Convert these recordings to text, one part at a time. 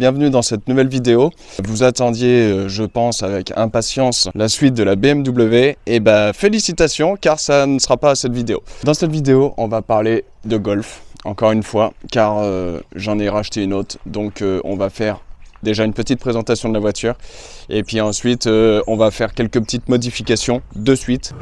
Bienvenue dans cette nouvelle vidéo. Vous attendiez, je pense, avec impatience la suite de la BMW. Et félicitations, car ça ne sera pas à cette vidéo. Dans cette vidéo, on va parler de Golf, encore une fois, car j'en ai racheté une autre. Donc on va faire déjà une petite présentation de la voiture. Et puis ensuite, on va faire quelques petites modifications de suite.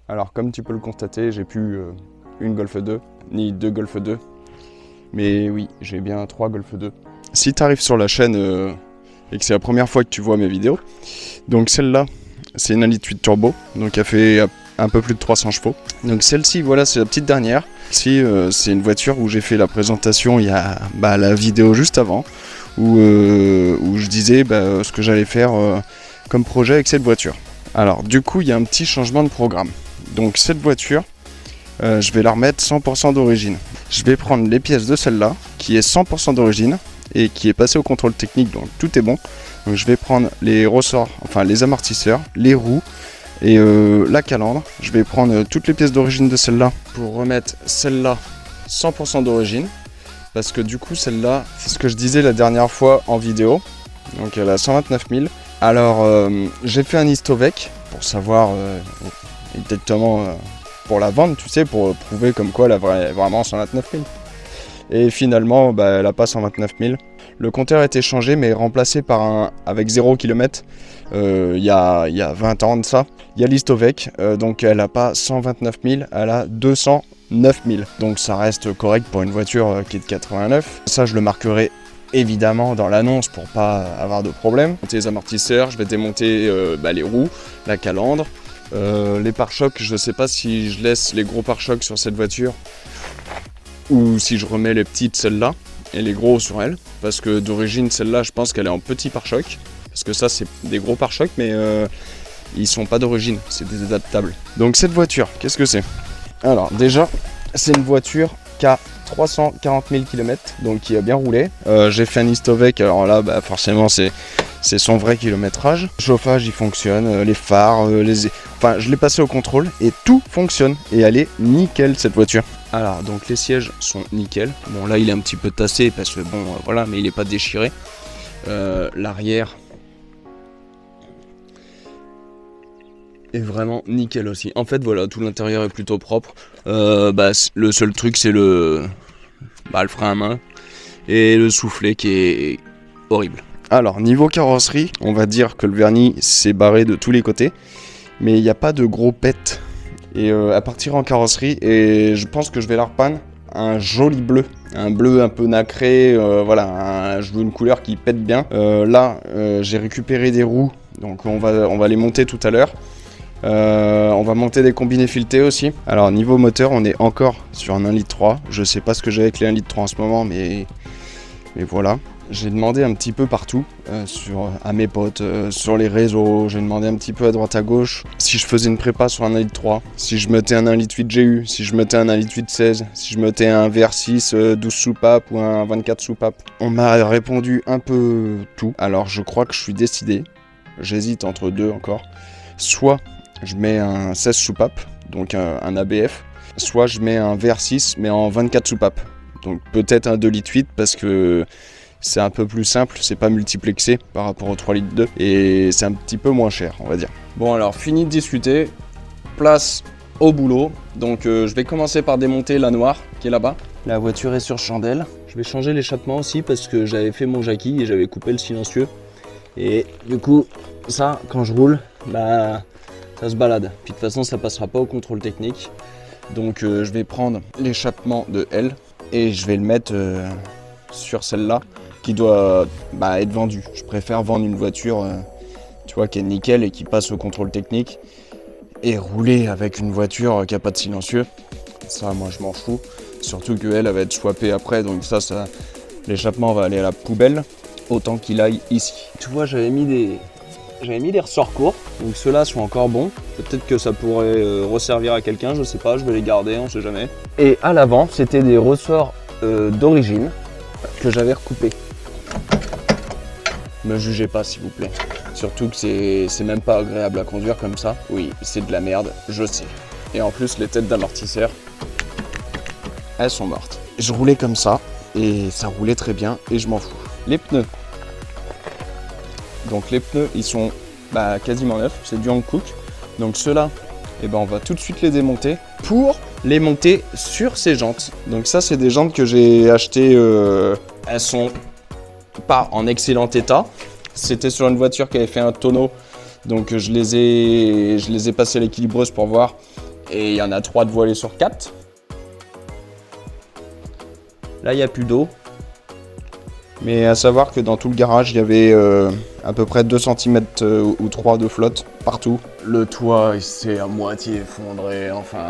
Alors comme tu peux le constater, j'ai plus une Golf 2, ni deux Golf 2. Mais oui, j'ai bien 3 Golf 2. Si tu arrives sur la chaîne et que c'est la première fois que tu vois mes vidéos, donc celle-là, c'est une 1,8 litre turbo, donc elle fait un peu plus de 300 chevaux. Donc celle-ci, voilà, c'est la petite dernière. Ici, c'est une voiture où j'ai fait la présentation il y a la vidéo juste avant, où je disais ce que j'allais faire comme projet avec cette voiture. Alors du coup, il y a un petit changement de programme. Donc cette voiture, je vais la remettre 100% d'origine. Je vais prendre les pièces de celle-là, qui est 100% d'origine, et qui est passée au contrôle technique, donc tout est bon. Donc je vais prendre les ressorts, enfin les amortisseurs, les roues, et la calandre. Je vais prendre toutes les pièces d'origine de celle-là, pour remettre celle-là 100% d'origine. Parce que du coup celle-là, c'est ce que je disais la dernière fois en vidéo, donc elle a 129 000. Alors j'ai fait un Histovec, pour savoir... exactement pour la vendre, tu sais, pour prouver comme quoi elle a vraiment 129 000. Et finalement, elle n'a pas 129 000. Le compteur a été changé, mais remplacé par un avec 0 km il y a 20 ans de ça. Il y a l'Histovec, donc elle n'a pas 129 000, elle a 209 000. Donc ça reste correct pour une voiture qui est de 89. Ça, je le marquerai évidemment dans l'annonce pour pas avoir de problème. Les amortisseurs, je vais démonter les roues, la calandre. Les pare-chocs, je sais pas si je laisse les gros pare-chocs sur cette voiture ou si je remets les petites celles-là et les gros sur elle, parce que d'origine celle-là je pense qu'elle est en petit pare-choc, parce que ça c'est des gros pare-chocs mais ils sont pas d'origine, c'est des adaptables. Donc cette voiture, qu'est-ce que c'est? Alors déjà c'est une voiture qui a 340 000 km, donc qui a bien roulé. J'ai fait un Histovec, alors là forcément c'est son vrai kilométrage. Le chauffage il fonctionne, les phares, enfin je l'ai passé au contrôle et tout fonctionne et elle est nickel cette voiture. Alors donc les sièges sont nickel. Bon là il est un petit peu tassé parce que voilà, mais il n'est pas déchiré. L'arrière est vraiment nickel aussi. En fait voilà, tout l'intérieur est plutôt propre. Le seul truc c'est le frein à main et le soufflet qui est horrible. Alors niveau carrosserie, on va dire que le vernis s'est barré de tous les côtés, mais il n'y a pas de gros pets. Et à partir en carrosserie, et je pense que je vais la repeindre un joli bleu, un bleu un peu nacré, je veux une couleur qui pète bien. J'ai récupéré des roues, donc on va les monter tout à l'heure. On va monter des combinés filetés aussi. Alors niveau moteur, on est encore sur un 1,3 litre. Je sais pas ce que j'ai avec les 1,3 litre en ce moment, mais voilà. J'ai demandé un petit peu partout, à mes potes, sur les réseaux, j'ai demandé un petit peu à droite à gauche si je faisais une prépa sur un 1,3 litre, si je mettais un 1,8 litre GU, si je mettais un 1,8 litre 16, si je mettais un VR6 12 soupapes ou un 24 soupapes. On m'a répondu un peu tout, alors je crois que je suis décidé, j'hésite entre deux encore. Soit je mets un 16 soupapes, donc un ABF, soit je mets un VR6 mais en 24 soupapes. Donc peut-être un 2,8 litres parce que c'est un peu plus simple, c'est pas multiplexé par rapport au 3,2 litres et c'est un petit peu moins cher, on va dire. Bon alors, fini de discuter, place au boulot. Donc je vais commencer par démonter la noire qui est là-bas. La voiture est sur chandelle. Je vais changer l'échappement aussi parce que j'avais fait mon jackie et j'avais coupé le silencieux. Et du coup, ça, quand je roule, bah ça se balade. Puis de toute façon, ça passera pas au contrôle technique. Donc je vais prendre l'échappement de L et je vais le mettre sur celle-là qui doit être vendue. Je préfère vendre une voiture tu vois, qui est nickel et qui passe au contrôle technique et rouler avec une voiture qui n'a pas de silencieux. Ça, moi, je m'en fous. Surtout qu'elle va être swappée après, donc ça l'échappement va aller à la poubelle, autant qu'il aille ici. Tu vois, j'avais mis des ressorts courts, donc ceux-là sont encore bons. Peut-être que ça pourrait resservir à quelqu'un, je sais pas, je vais les garder, on sait jamais. Et à l'avant, c'était des ressorts d'origine que j'avais recoupés. Me jugez pas, s'il vous plaît. Surtout que c'est même pas agréable à conduire comme ça. Oui, c'est de la merde, je sais. Et en plus, les têtes d'amortisseur, elles sont mortes. Je roulais comme ça, et ça roulait très bien, et je m'en fous. Les pneus. Donc les pneus, ils sont quasiment neufs, c'est du Hankook. Donc ceux-là, on va tout de suite les démonter pour les monter sur ces jantes. Donc ça, c'est des jantes que j'ai achetées, elles sont pas en excellent état. C'était sur une voiture qui avait fait un tonneau, donc je les ai passées à l'équilibreuse pour voir. Et il y en a 3 de voilées sur 4. Là, il n'y a plus d'eau. Mais à savoir que dans tout le garage, il y avait à peu près 2 cm ou 3 de flotte partout. Le toit, il s'est à moitié effondré, enfin...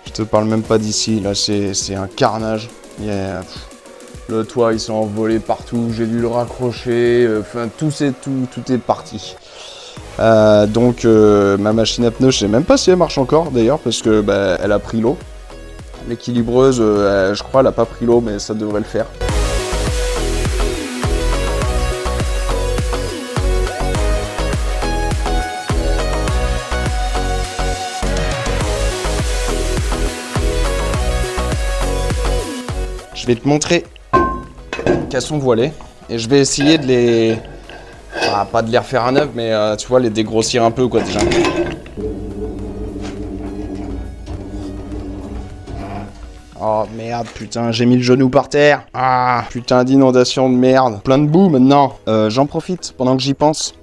Je te parle même pas d'ici, là c'est un carnage. Le toit, il s'est envolé partout, j'ai dû le raccrocher, enfin tout est parti. Donc ma machine à pneus, je sais même pas si elle marche encore d'ailleurs, parce que elle a pris l'eau. L'équilibreuse, je crois, elle a pas pris l'eau, mais ça devrait le faire. Je vais te montrer qu'elles sont voilées et je vais essayer de les... pas de les refaire à neuf, mais tu vois, les dégrossir un peu quoi déjà. Oh merde, putain, j'ai mis le genou par terre. Ah, putain d'inondation de merde. Plein de boue maintenant. J'en profite pendant que j'y pense.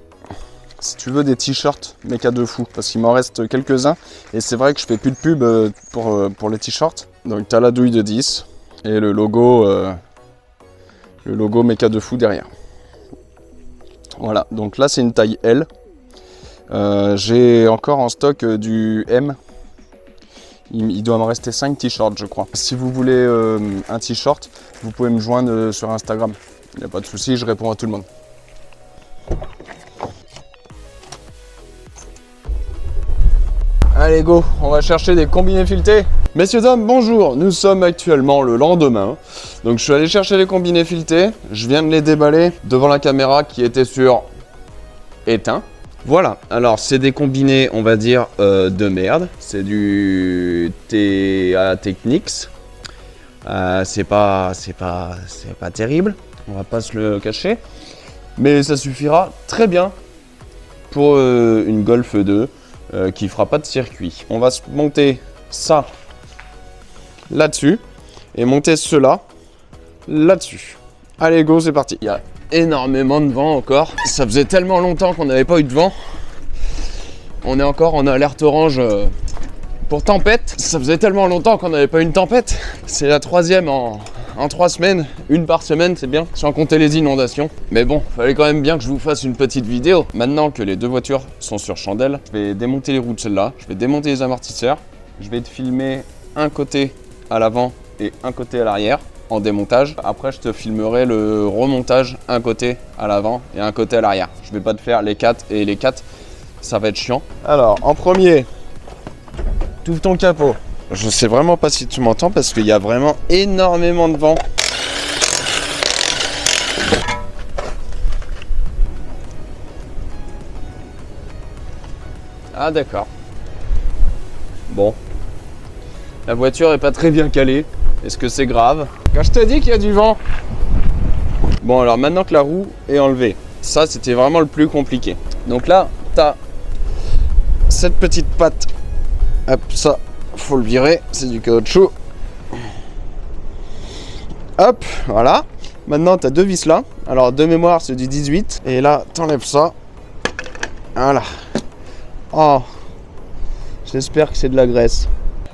Si tu veux des t-shirts méca de fou, parce qu'il m'en reste quelques-uns. Et c'est vrai que je fais plus de pub pour les t-shirts. Donc t'as la douille de 10 et le logo méca de fou derrière. Voilà, donc là c'est une taille L. J'ai encore en stock du M. Il doit me rester 5 t-shirts, je crois. Si vous voulez un t-shirt, vous pouvez me joindre sur Instagram. Il n'y a pas de souci, je réponds à tout le monde. Allez go, on va chercher des combinés filetés. Messieurs dames, bonjour, nous sommes actuellement le lendemain. Donc je suis allé chercher les combinés filetés. Je viens de les déballer devant la caméra qui était sur éteint. Voilà, alors c'est des combinés, on va dire, de merde. C'est du TA Technics. C'est pas terrible, on va pas se le cacher. Mais ça suffira très bien pour une Golf 2 qui fera pas de circuit. On va se monter ça là-dessus et monter cela là-dessus. Allez go, c'est parti. Il y a énormément de vent encore. Ça faisait tellement longtemps qu'on n'avait pas eu de vent. On est encore en alerte orange pour tempête. Ça faisait tellement longtemps qu'on n'avait pas eu une tempête. C'est la 3e en 3 semaines. Une par semaine, c'est bien, sans compter les inondations. Mais bon, fallait quand même bien que je vous fasse une petite vidéo. Maintenant que les deux voitures sont sur chandelle, je vais démonter les roues de celle-là. Je vais démonter les amortisseurs. Je vais te filmer un côté à l'avant et un côté à l'arrière. en démontage. Après, je te filmerai le remontage, un côté à l'avant et un côté à l'arrière. Je vais pas te faire les 4 et les 4, ça va être chiant. Alors, en premier, tu ouvres ton capot. Je sais vraiment pas si tu m'entends parce qu'il y a vraiment énormément de vent. Ah d'accord. Bon. La voiture est pas très bien calée. Est-ce que c'est grave? Quand je te dis qu'il y a du vent. Bon alors maintenant que la roue est enlevée, ça c'était vraiment le plus compliqué. Donc là, t'as cette petite patte. Hop, ça, faut le virer, c'est du caoutchouc. Hop, voilà. Maintenant t'as deux vis là. Alors de mémoire c'est du 18. Et là, t'enlèves ça. Voilà. Oh, j'espère que c'est de la graisse.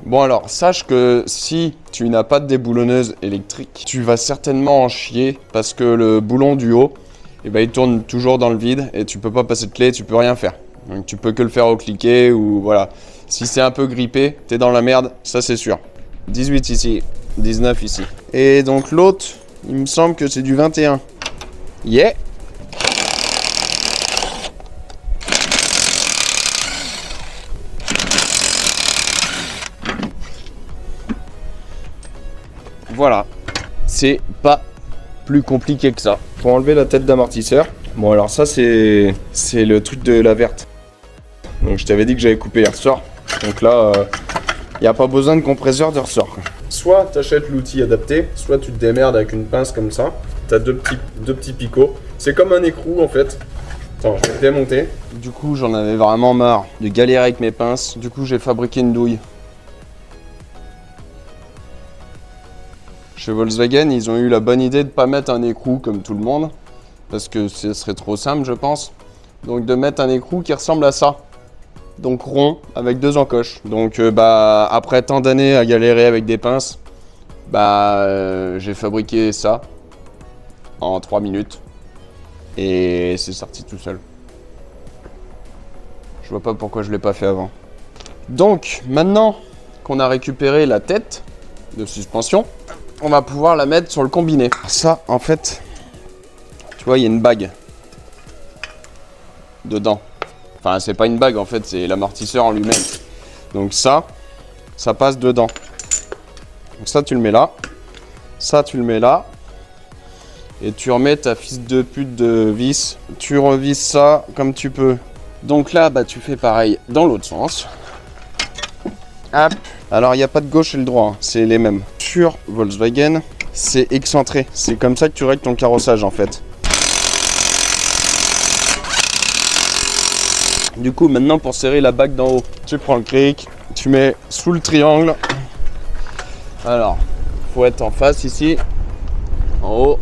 Bon alors, sache que si tu n'as pas de déboulonneuse électrique, tu vas certainement en chier parce que le boulon du haut, eh ben, il tourne toujours dans le vide et tu peux pas passer de clé, tu peux rien faire. Donc tu peux que le faire au cliquet ou voilà. Si c'est un peu grippé, t'es dans la merde, ça c'est sûr. 18 ici, 19 ici. Et donc l'autre, il me semble que c'est du 21. Yeah! Voilà, c'est pas plus compliqué que ça. Pour enlever la tête d'amortisseur, bon alors ça c'est le truc de la verte. Donc je t'avais dit que j'avais coupé les ressorts. Donc là, il n'y a pas besoin de compresseur de ressort, quoi. Soit tu achètes l'outil adapté, soit tu te démerdes avec une pince comme ça. Tu as deux petits picots. C'est comme un écrou en fait. Attends, je vais le démonter. Du coup, j'en avais vraiment marre de galérer avec mes pinces. Du coup, j'ai fabriqué une douille. Chez Volkswagen, ils ont eu la bonne idée de ne pas mettre un écrou comme tout le monde, parce que ce serait trop simple, je pense. Donc de mettre un écrou qui ressemble à ça. Donc rond, avec deux encoches. Donc après tant d'années à galérer avec des pinces, j'ai fabriqué ça en 3 minutes. Et c'est sorti tout seul. Je vois pas pourquoi je l'ai pas fait avant. Donc maintenant qu'on a récupéré la tête de suspension, on va pouvoir la mettre sur le combiné. Ça, en fait, tu vois, il y a une bague dedans. Enfin, c'est pas une bague, en fait, c'est l'amortisseur en lui-même. Donc ça passe dedans. Donc ça, tu le mets là. Ça, tu le mets là. Et tu remets ta fils de pute de vis. Tu revisses ça comme tu peux. Donc là, tu fais pareil dans l'autre sens. Hop. Alors, il n'y a pas de gauche et le droit, hein. C'est les mêmes. Sur Volkswagen, c'est excentré. C'est comme ça que tu règles ton carrossage, en fait. Du coup, maintenant, pour serrer la bague d'en haut, tu prends le cric, tu mets sous le triangle. Alors, faut être en face ici, en haut.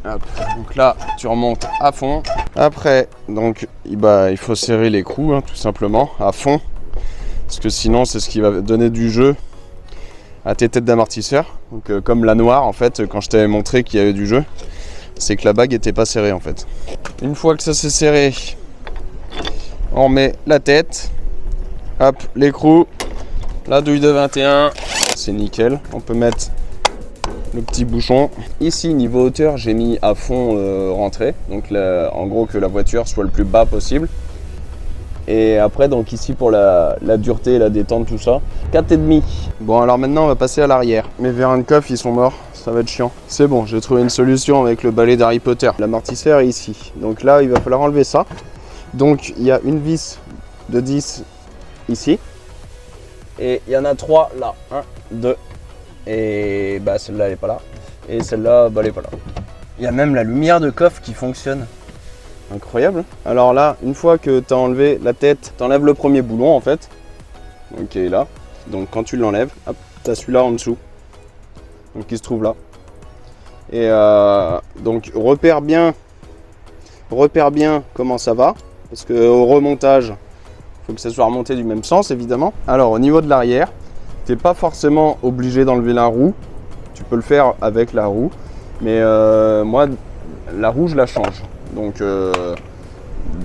Hop. Donc là, tu remontes à fond. Après, donc, il faut serrer l'écrou, hein, tout simplement, à fond. Parce que sinon, c'est ce qui va donner du jeu à tes têtes d'amortisseur. Donc, comme la noire, en fait, quand je t'avais montré qu'il y avait du jeu, c'est que la bague n'était pas serrée, en fait. Une fois que ça s'est serré, on met la tête, hop, l'écrou, la douille de 21, c'est nickel. On peut mettre le petit bouchon. Ici, niveau hauteur, j'ai mis à fond rentrée. Donc, en gros, que la voiture soit le plus bas possible. Et après, donc ici pour la dureté, la détente, tout ça, 4,5. Bon, alors maintenant, on va passer à l'arrière. Mes vérins de coffre, ils sont morts. Ça va être chiant. C'est bon, j'ai trouvé une solution avec le balai d'Harry Potter. L'amortisseur est ici. Donc là, il va falloir enlever ça. Donc, il y a une vis de 10 ici. Et il y en a 3 là. 1, 2. Et celle-là, elle n'est pas là. Et celle-là, elle n'est pas là. Il y a même la lumière de coffre qui fonctionne. Incroyable. Alors là, une fois que tu as enlevé la tête, tu enlèves le premier boulon en fait. Donc il est là. Donc quand tu l'enlèves, tu as celui-là en dessous. Donc il se trouve là. Et donc repère bien comment ça va. Parce qu'au remontage, il faut que ça soit remonté du même sens évidemment. Alors au niveau de l'arrière, tu n'es pas forcément obligé d'enlever la roue. Tu peux le faire avec la roue. Mais moi, la roue, je la change. Donc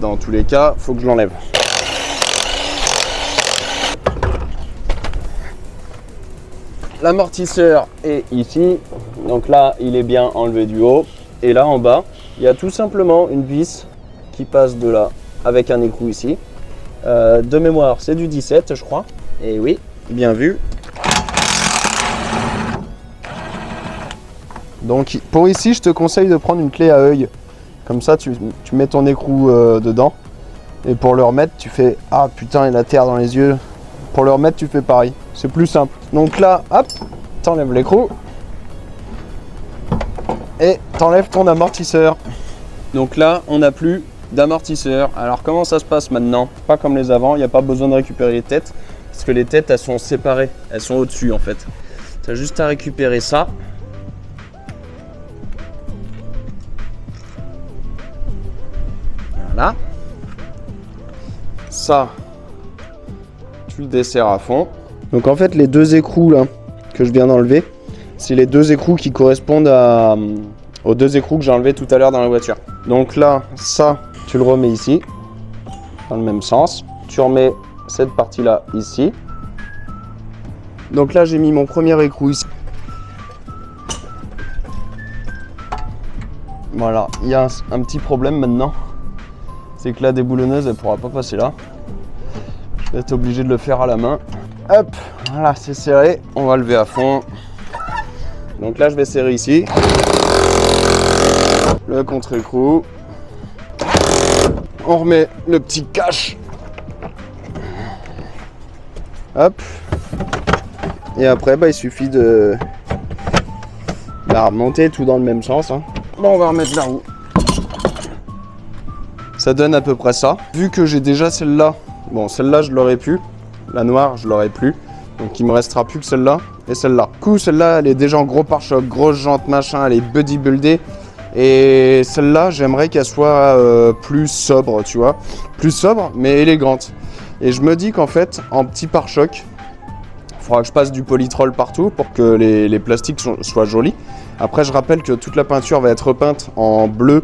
dans tous les cas, il faut que je l'enlève. l'amortisseur est ici. Donc là, il est bien enlevé du haut. Et là, en bas, il y a tout simplement une vis qui passe de là avec un écrou ici. De mémoire, c'est du 17, je crois. Et oui, bien vu. Donc pour ici, je te conseille de prendre une clé à œil. Comme ça, tu mets ton écrou dedans. Et pour le remettre, tu fais « Ah putain, il y a la terre dans les yeux ». Pour le remettre, tu fais pareil. C'est plus simple. Donc là, hop, t'enlèves l'écrou. Et t'enlèves ton amortisseur. Donc là, on n'a plus d'amortisseur. Alors comment ça se passe maintenant? Pas comme les avant, il n'y a pas besoin de récupérer les têtes. Parce que les têtes, elles sont séparées. Elles sont au-dessus en fait. Tu as juste à récupérer ça. Voilà. Ça, tu le desserres à fond. Donc en fait, les deux écrous là que je viens d'enlever, c'est les deux écrous qui correspondent aux deux écrous que j'ai enlevés tout à l'heure dans la voiture. Donc là, ça, tu le remets ici, dans le même sens. Tu remets cette partie-là ici. Donc là, j'ai mis mon premier écrou ici. Voilà, il y a un petit problème maintenant. C'est que la déboulonneuse, elle pourra pas passer là. Je vais être obligé de le faire à la main. Hop, voilà, c'est serré. On va lever à fond. Donc là, je vais serrer ici. Le contre-écrou. On remet le petit cache. Hop. Et après, il suffit de remonter tout dans le même sens. Hein. Bon, on va remettre la roue. Ça donne à peu près ça. Vu que j'ai déjà celle-là, bon celle-là je l'aurais pu, la noire je l'aurais plus, donc il me restera plus que celle-là et celle-là. Du coup celle-là elle est déjà en gros pare-choc, grosse jante machin, elle est bodybuildée. Et celle-là j'aimerais qu'elle soit plus sobre, tu vois, plus sobre mais élégante. Et je me dis qu'en fait en petit pare-choc, il faudra que je passe du polytrol partout pour que les plastiques soient jolis. Après je rappelle que toute la peinture va être repeinte en bleu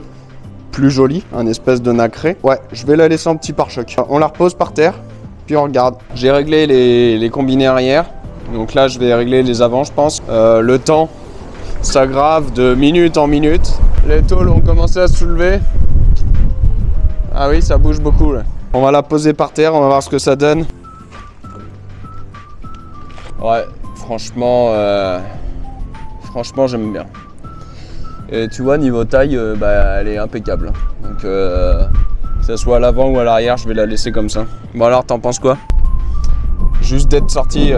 plus joli, un espèce de nacré. Ouais, je vais la laisser en petit pare-choc. On la repose par terre, puis on regarde. J'ai réglé les combinés arrière, donc là je vais régler les avant je pense. Le temps s'aggrave de minute en minute. Les tôles ont commencé à se soulever. Ah oui, ça bouge beaucoup là. On va la poser par terre, on va voir ce que ça donne. Ouais, franchement j'aime bien. Et tu vois, niveau taille, elle est impeccable. Donc, que ce soit à l'avant ou à l'arrière, je vais la laisser comme ça. Bon alors, t'en penses quoi? Juste d'être sorti.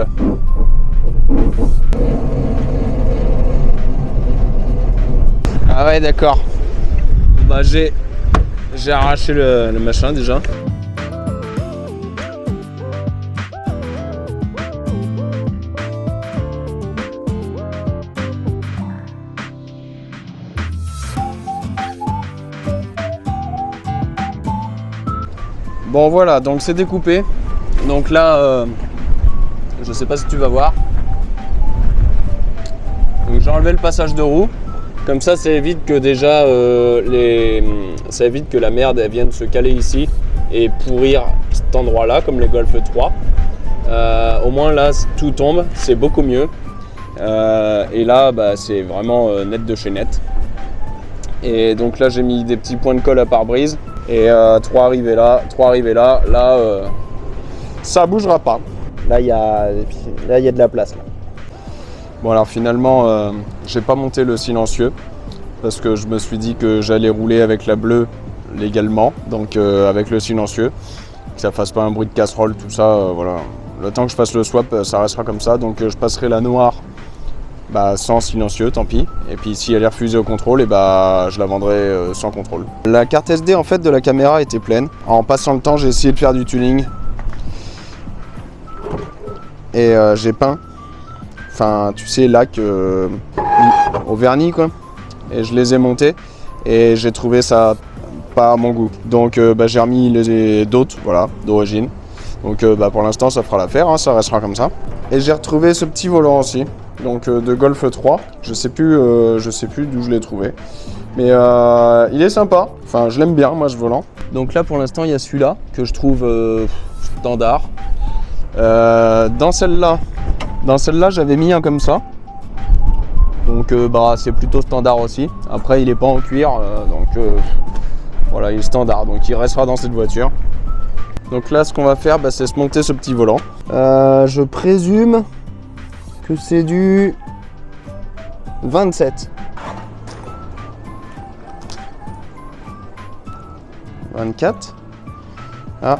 Ah ouais, d'accord. J'ai arraché le machin déjà. Bon voilà, donc c'est découpé. Donc là, je sais pas si tu vas voir. Donc j'ai enlevé le passage de roue. Comme ça évite que déjà ça évite que la merde elle vienne se caler ici et pourrir cet endroit là comme les Golf 3. Au moins là tout tombe, c'est beaucoup mieux. Et là c'est vraiment net de chez net. Et donc là j'ai mis des petits points de colle à pare-brise. Et 3 arrivées là, ça bougera pas. Là il y a de la place là. Bon alors finalement j'ai pas monté le silencieux parce que je me suis dit que j'allais rouler avec la bleue légalement, donc avec le silencieux, que ça fasse pas un bruit de casserole, tout ça, voilà. Le temps que je fasse le swap, ça restera comme ça, donc je passerai la noire sans silencieux, tant pis. Et puis si elle est refusée au contrôle, et je la vendrai sans contrôle. La carte SD en fait de la caméra était pleine. En passant le temps, j'ai essayé de faire du tuning. Et j'ai peint. Enfin, tu sais, lac au vernis quoi. Et je les ai montés. Et j'ai trouvé ça pas à mon goût. Donc j'ai remis d'autres, voilà, d'origine. Donc pour l'instant ça fera l'affaire, hein, ça restera comme ça. Et j'ai retrouvé ce petit volant aussi. Donc de Golf 3, je sais plus d'où je l'ai trouvé, mais il est sympa, enfin je l'aime bien moi ce volant. Donc là pour l'instant il y a celui-là que je trouve standard. Dans celle-là Dans celle-là, j'avais mis un comme ça. Donc bah, c'est plutôt standard aussi. Après, il n'est pas en cuir, donc voilà, il est standard. Donc il restera dans cette voiture. Donc là, ce qu'on va faire, bah, c'est se monter ce petit volant. Je présume que c'est du 27. 24. Ah,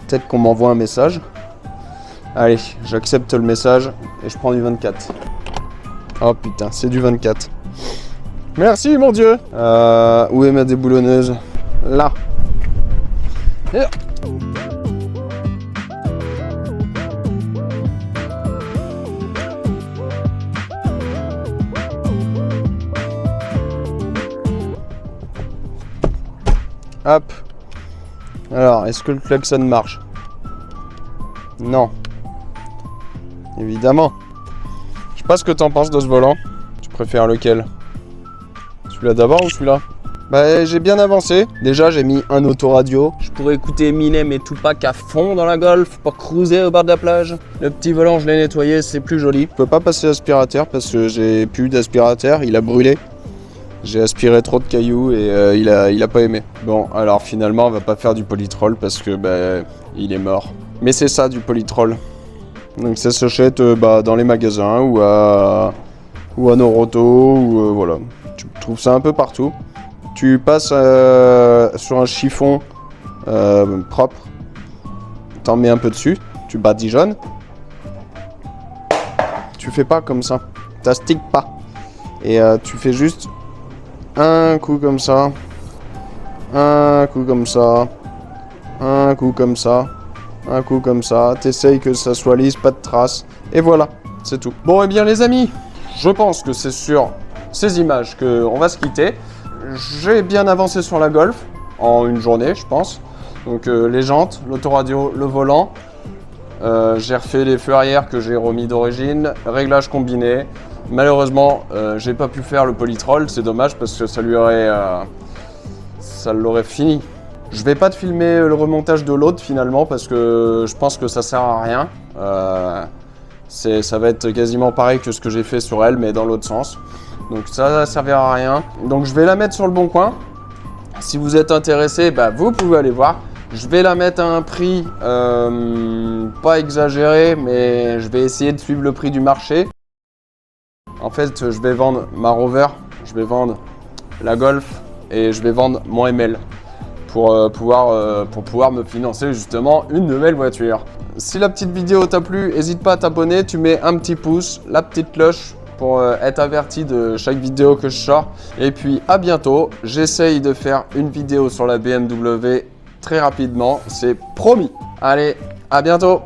peut-être qu'on m'envoie un message. Allez, j'accepte le message et je prends du 24. Oh putain, c'est du 24. Merci mon Dieu. Où est ma déboulonneuse? Là. Et... Hop. Alors, est-ce que le klaxon marche? Non. Évidemment. Je sais pas ce que t'en penses de ce volant. Tu préfères lequel? Celui-là d'abord ou celui-là? Bah, j'ai bien avancé. Déjà, j'ai mis un autoradio. Je pourrais écouter Eminem et Tupac à fond dans la Golf pour cruiser au bord de la plage. Le petit volant, je l'ai nettoyé, c'est plus joli. Je peux pas passer l'aspirateur parce que j'ai plus d'aspirateur, il a brûlé. J'ai aspiré trop de cailloux et il a pas aimé. Bon, alors finalement, on va pas faire du polytroll parce que bah, il est mort. Mais c'est ça du polytroll. Donc ça s'achète dans les magasins ou à Noroto ou voilà. Tu trouves ça un peu partout. Tu passes sur un chiffon propre. T'en mets un peu dessus. Tu badigeonnes. Tu fais pas comme ça. T'astiques pas. Et tu fais juste un coup comme ça, un coup comme ça, un coup comme ça, un coup comme ça. T'essayes que ça soit lisse, pas de traces. Et voilà, c'est tout. Bon, et bien les amis, je pense que c'est sur ces images qu'on va se quitter. J'ai bien avancé sur la Golf en une journée, je pense. Donc les jantes, l'autoradio, le volant. J'ai refait les feux arrière que j'ai remis d'origine. Réglage combiné. Malheureusement, j'ai pas pu faire le polytroll, c'est dommage parce que ça l'aurait fini. Je vais pas te filmer le remontage de l'autre finalement parce que je pense que ça sert à rien. Ça va être quasiment pareil que ce que j'ai fait sur elle, mais dans l'autre sens. Donc ça servira à rien. Donc je vais la mettre sur le bon coin. Si vous êtes intéressé, bah, vous pouvez aller voir. Je vais la mettre à un prix pas exagéré, mais je vais essayer de suivre le prix du marché. En fait, je vais vendre ma Rover, je vais vendre la Golf et je vais vendre mon ML pour pouvoir me financer justement une nouvelle voiture. Si la petite vidéo t'a plu, n'hésite pas à t'abonner, tu mets un petit pouce, la petite cloche pour être averti de chaque vidéo que je sors. Et puis à bientôt, j'essaye de faire une vidéo sur la BMW très rapidement, c'est promis. Allez, à bientôt!